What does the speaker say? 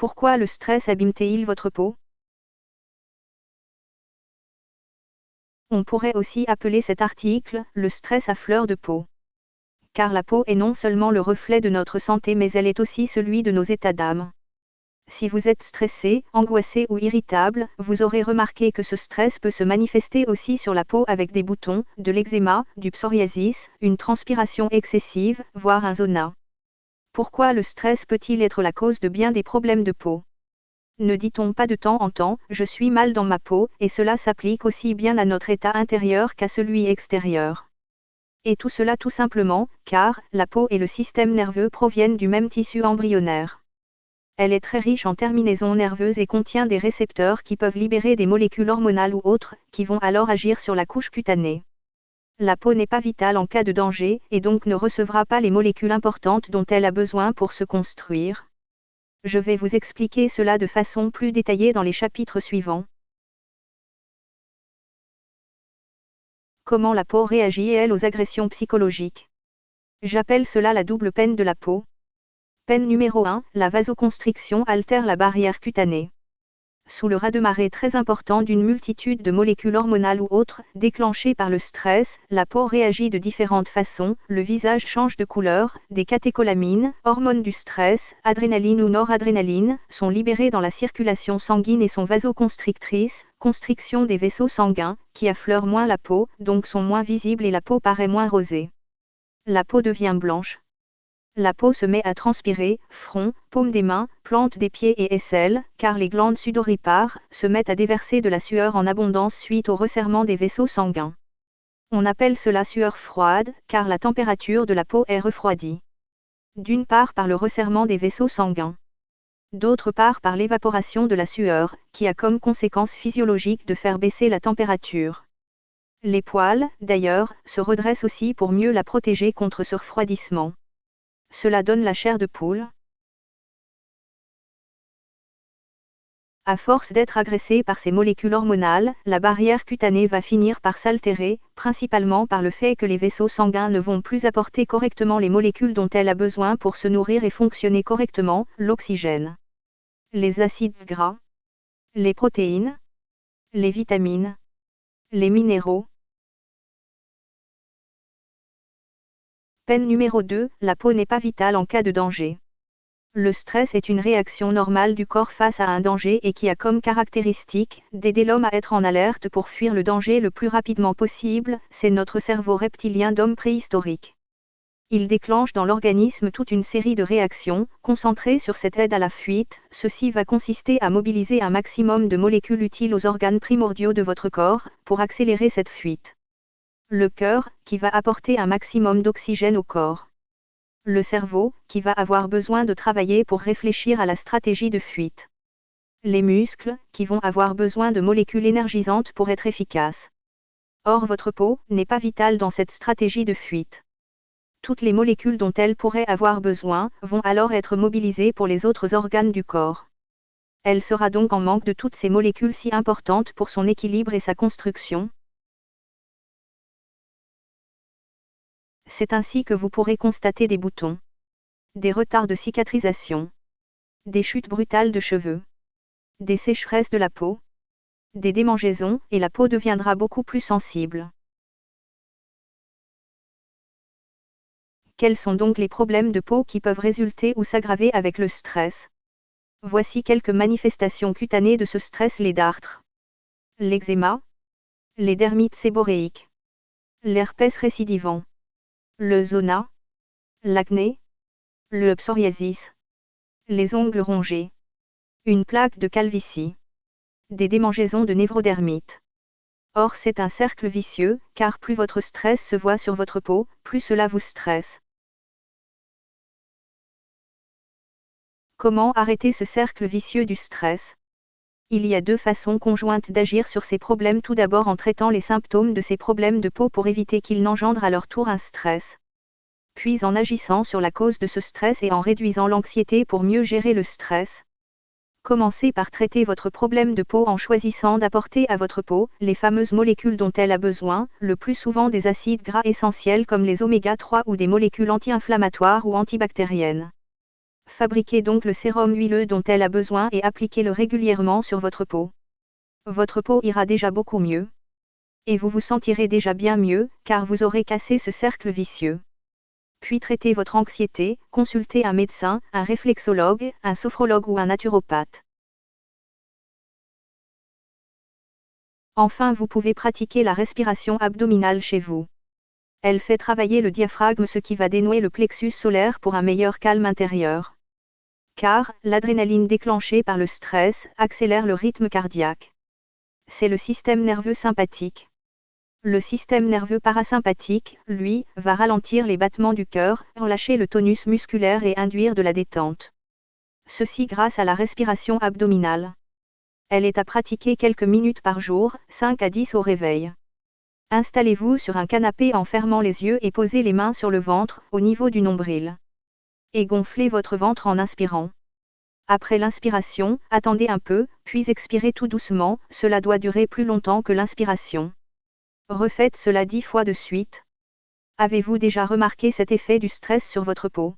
Pourquoi le stress abîme-t-il votre peau? On pourrait aussi appeler cet article « Le stress à fleur de peau ». Car la peau est non seulement le reflet de notre santé mais elle est aussi celui de nos états d'âme. Si vous êtes stressé, angoissé ou irritable, vous aurez remarqué que ce stress peut se manifester aussi sur la peau avec des boutons, de l'eczéma, du psoriasis, une transpiration excessive, voire un zona. Pourquoi le stress peut-il être la cause de bien des problèmes de peau? Ne dit-on pas de temps en temps « je suis mal dans ma peau » et cela s'applique aussi bien à notre état intérieur qu'à celui extérieur. Et tout cela tout simplement, car la peau et le système nerveux proviennent du même tissu embryonnaire. Elle est très riche en terminaisons nerveuses et contient des récepteurs qui peuvent libérer des molécules hormonales ou autres, qui vont alors agir sur la couche cutanée. La peau n'est pas vitale en cas de danger, et donc ne recevra pas les molécules importantes dont elle a besoin pour se construire. Je vais vous expliquer cela de façon plus détaillée dans les chapitres suivants. Comment la peau réagit elle aux agressions psychologiques? J'appelle cela la double peine de la peau. Peine numéro 1, la vasoconstriction altère la barrière cutanée. Sous le raz-de-marée très important d'une multitude de molécules hormonales ou autres, déclenchées par le stress, la peau réagit de différentes façons, le visage change de couleur, des catécholamines, hormones du stress, adrénaline ou noradrénaline, sont libérées dans la circulation sanguine et sont vasoconstrictrices, constriction des vaisseaux sanguins, qui affleurent moins la peau, donc sont moins visibles et la peau paraît moins rosée. La peau devient blanche. La peau se met à transpirer, front, paume des mains, plante des pieds et aisselles, car les glandes sudoripares se mettent à déverser de la sueur en abondance suite au resserrement des vaisseaux sanguins. On appelle cela sueur froide, car la température de la peau est refroidie. D'une part par le resserrement des vaisseaux sanguins. D'autre part par l'évaporation de la sueur, qui a comme conséquence physiologique de faire baisser la température. Les poils, d'ailleurs, se redressent aussi pour mieux la protéger contre ce refroidissement. Cela donne la chair de poule. À force d'être agressée par ces molécules hormonales, la barrière cutanée va finir par s'altérer, principalement par le fait que les vaisseaux sanguins ne vont plus apporter correctement les molécules dont elle a besoin pour se nourrir et fonctionner correctement, l'oxygène, les acides gras, les protéines, les vitamines, les minéraux. Peine numéro 2, la peau n'est pas vitale en cas de danger. Le stress est une réaction normale du corps face à un danger et qui a comme caractéristique d'aider l'homme à être en alerte pour fuir le danger le plus rapidement possible, c'est notre cerveau reptilien d'homme préhistorique. Il déclenche dans l'organisme toute une série de réactions, concentrées sur cette aide à la fuite. Ceci va consister à mobiliser un maximum de molécules utiles aux organes primordiaux de votre corps, pour accélérer cette fuite. Le cœur, qui va apporter un maximum d'oxygène au corps. Le cerveau, qui va avoir besoin de travailler pour réfléchir à la stratégie de fuite. Les muscles, qui vont avoir besoin de molécules énergisantes pour être efficaces. Or votre peau n'est pas vitale dans cette stratégie de fuite. Toutes les molécules dont elle pourrait avoir besoin vont alors être mobilisées pour les autres organes du corps. Elle sera donc en manque de toutes ces molécules si importantes pour son équilibre et sa construction. C'est ainsi que vous pourrez constater des boutons, des retards de cicatrisation, des chutes brutales de cheveux, des sécheresses de la peau, des démangeaisons, et la peau deviendra beaucoup plus sensible. Quels sont donc les problèmes de peau qui peuvent résulter ou s'aggraver avec le stress? Voici quelques manifestations cutanées de ce stress: les dartres, l'eczéma, les dermites séboréiques, l'herpès récidivant, le zona, l'acné, le psoriasis, les ongles rongés, une plaque de calvitie, des démangeaisons de névrodermite. Or c'est un cercle vicieux, car plus votre stress se voit sur votre peau, plus cela vous stresse. Comment arrêter ce cercle vicieux du stress? Il y a deux façons conjointes d'agir sur ces problèmes. Tout d'abord en traitant les symptômes de ces problèmes de peau pour éviter qu'ils n'engendrent à leur tour un stress. Puis en agissant sur la cause de ce stress et en réduisant l'anxiété pour mieux gérer le stress. Commencez par traiter votre problème de peau en choisissant d'apporter à votre peau les fameuses molécules dont elle a besoin, le plus souvent des acides gras essentiels comme les oméga 3 ou des molécules anti-inflammatoires ou antibactériennes. Fabriquez donc le sérum huileux dont elle a besoin et appliquez-le régulièrement sur votre peau. Votre peau ira déjà beaucoup mieux. Et vous vous sentirez déjà bien mieux, car vous aurez cassé ce cercle vicieux. Puis traitez votre anxiété, consultez un médecin, un réflexologue, un sophrologue ou un naturopathe. Enfin, vous pouvez pratiquer la respiration abdominale chez vous. Elle fait travailler le diaphragme, ce qui va dénouer le plexus solaire pour un meilleur calme intérieur. Car, l'adrénaline déclenchée par le stress accélère le rythme cardiaque. C'est le système nerveux sympathique. Le système nerveux parasympathique, lui, va ralentir les battements du cœur, relâcher le tonus musculaire et induire de la détente. Ceci grâce à la respiration abdominale. Elle est à pratiquer quelques minutes par jour, 5 à 10 au réveil. Installez-vous sur un canapé en fermant les yeux et posez les mains sur le ventre, au niveau du nombril. Et gonflez votre ventre en inspirant. Après l'inspiration, attendez un peu, puis expirez tout doucement, cela doit durer plus longtemps que l'inspiration. Refaites cela 10 fois de suite. Avez-vous déjà remarqué cet effet du stress sur votre peau ?